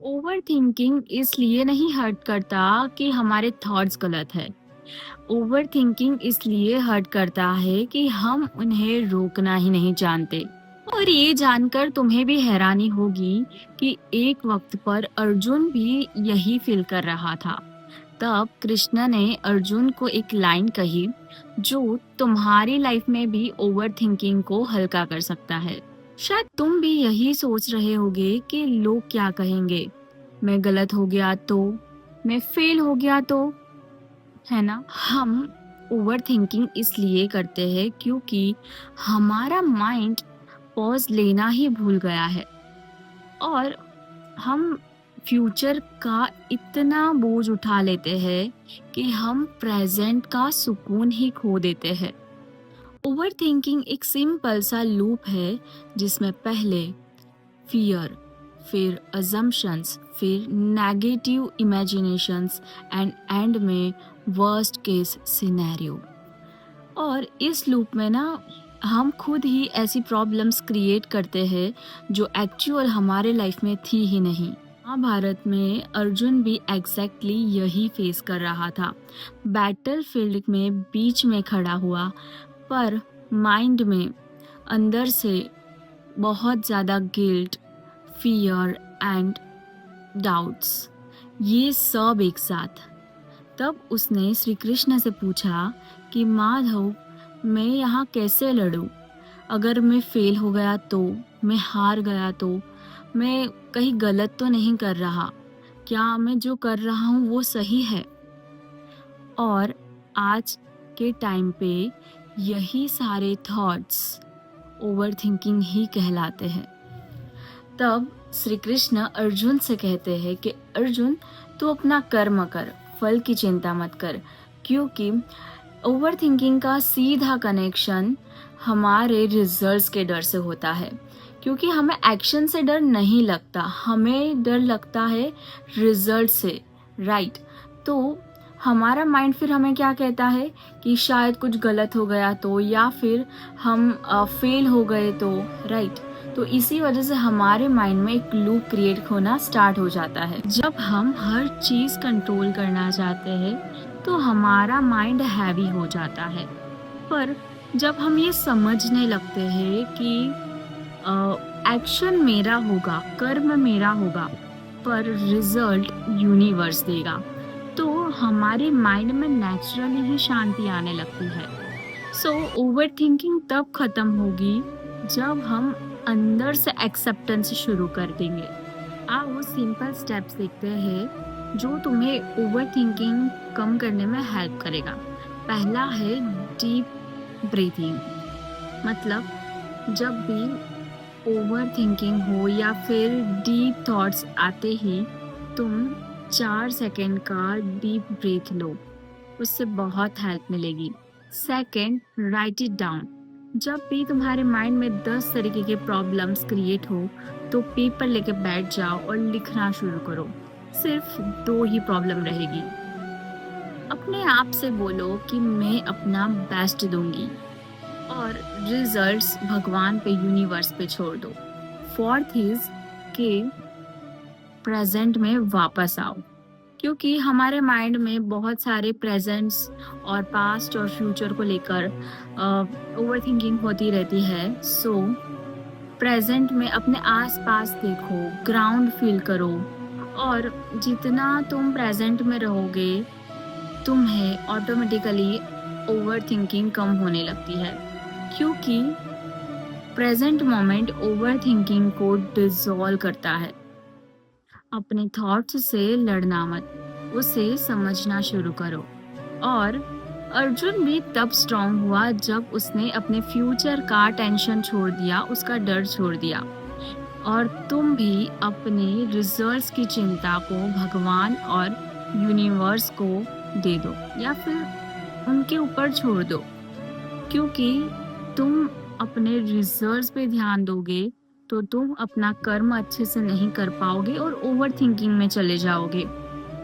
Overthinking इसलिए नहीं hurt करता कि हमारे थॉट्स गलत है। ओवरथिंकिंग इसलिए हर्ट करता है कि हम उन्हें रोकना ही नहीं जानते। और ये जानकर तुम्हें भी हैरानी होगी कि एक वक्त पर अर्जुन भी यही फील कर रहा था। तब कृष्णा ने अर्जुन को एक लाइन कही जो तुम्हारी लाइफ में भी ओवरथिंकिंग को हल्का कर सकता है। शायद तुम भी यही सोच रहे होगे कि लोग क्या कहेंगे, मैं गलत हो गया तो, मैं फेल हो गया तो, है ना। हम ओवर थिंकिंग इसलिए करते हैं क्योंकि हमारा माइंड पॉज लेना ही भूल गया है और हम फ्यूचर का इतना बोझ उठा लेते हैं कि हम प्रेजेंट का सुकून ही खो देते हैं। ओवर थिंकिंग एक सिंपल सा लूप है जिसमें पहले फियर, फिर अजम्पशंस, फिर नेगेटिव इमेजिनेशंस एंड में वर्स्ट केस सिनेरियो। और इस लूप में ना हम खुद ही ऐसी प्रॉब्लम्स क्रिएट करते हैं जो एक्चुअल हमारे लाइफ में थी ही नहीं। महाभारत में अर्जुन भी एग्जैक्टली यही फेस कर रहा था। बैटल फील्ड में बीच में खड़ा हुआ, पर माइंड में अंदर से बहुत ज़्यादा गिल्ट, फियर एंड डाउट्स, ये सब एक साथ। तब उसने श्री कृष्ण से पूछा कि माधव, मैं यहाँ कैसे लड़ूं? अगर मैं फेल हो गया तो, मैं हार गया तो, मैं कहीं गलत तो नहीं कर रहा? क्या मैं जो कर रहा हूँ वो सही है? और आज के टाइम पे यही सारे थॉट्स ओवर थिंकिंग ही कहलाते हैं। तब श्री कृष्ण अर्जुन से कहते हैं कि अर्जुन, तू अपना कर्म कर, फल की चिंता मत कर, क्योंकि ओवर थिंकिंग का सीधा कनेक्शन हमारे रिजल्ट्स के डर से होता है। क्योंकि हमें एक्शन से डर नहीं लगता, हमें डर लगता है रिजल्ट से, राइट। तो हमारा माइंड फिर हमें क्या कहता है कि शायद कुछ गलत हो गया तो, या फिर हम फेल हो गए तो, राइट। तो इसी वजह से हमारे माइंड में एक लूप क्रिएट होना स्टार्ट हो जाता है। जब हम हर चीज कंट्रोल करना चाहते हैं तो हमारा माइंड हैवी हो जाता है। पर जब हम ये समझने लगते हैं कि एक्शन मेरा होगा, कर्म मेरा होगा, पर रिजल्ट यूनिवर्स देगा, तो हमारे माइंड में नेचुरली ही शांति आने लगती है। सो ओवर थिंकिंग तब खत्म होगी जब हम अंदर से एक्सेप्टेंस शुरू कर देंगे। आओ सिंपल स्टेप्स देखते हैं जो तुम्हें ओवर थिंकिंग कम करने में हेल्प करेगा। पहला है डीप ब्रीथिंग। मतलब जब भी ओवर थिंकिंग हो या फिर डीप थॉट्स आते ही तुम 4 सेकेंड का डीप ब्रीथ लो, उससे बहुत हेल्प मिलेगी। Second, right it down. जब भी तुम्हारे माइंड में 10 तरीके के प्रॉब्लम्स क्रिएट हो तो पेपर लेके बैठ जाओ और लिखना शुरू करो। सिर्फ 2 ही प्रॉब्लम रहेगी। अपने आप से बोलो कि मैं अपना बेस्ट दूंगी और रिजल्ट्स भगवान पे, यूनिवर्स पे छोड़ दो। फोर्थ इज के प्रेजेंट में वापस आओ, क्योंकि हमारे माइंड में बहुत सारे प्रेजेंट्स और पास्ट और फ्यूचर को लेकर ओवर थिंकिंग होती रहती है। सो प्रेजेंट में अपने आसपास देखो, ग्राउंड फील करो, और जितना तुम प्रेजेंट में रहोगे तुम्हें ऑटोमेटिकली ओवर थिंकिंग कम होने लगती है, क्योंकि प्रेजेंट मोमेंट ओवर थिंकिंग को डिसॉल्व करता है। अपने थॉट्स से लड़ना मत, उसे समझना शुरू करो। और अर्जुन भी तब स्ट्रांग हुआ जब उसने अपने फ्यूचर का टेंशन छोड़ दिया, उसका डर छोड़ दिया। और तुम भी अपने रिजल्ट्स की चिंता को भगवान और यूनिवर्स को दे दो, या फिर उनके ऊपर छोड़ दो, क्योंकि तुम अपने रिजल्ट्स पे ध्यान दोगे तो तुम अपना कर्म अच्छे से नहीं कर पाओगे और ओवर थिंकिंग में चले जाओगे।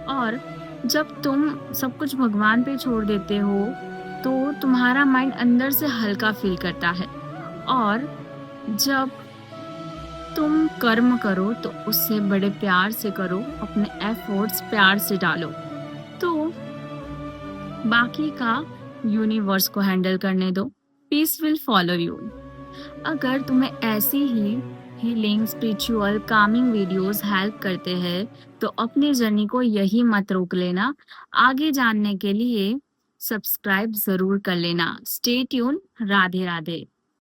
और जब तुम सब कुछ भगवान पे छोड़ देते हो तो तुम्हारा माइंड अंदर से हल्का फील करता है। और जब तुम कर्म करो तो उससे बड़े प्यार से करो, अपने एफर्ट्स प्यार से डालो, तो बाकी का यूनिवर्स को हैंडल करने दो। Peace will follow you. अगर तुम्हें ऐसी ही healing, spiritual, calming videos help करते हैं तो अपनी जर्नी को यही मत रोक लेना। आगे जानने के लिए सब्सक्राइब जरूर कर लेना। Stay tune. राधे राधे।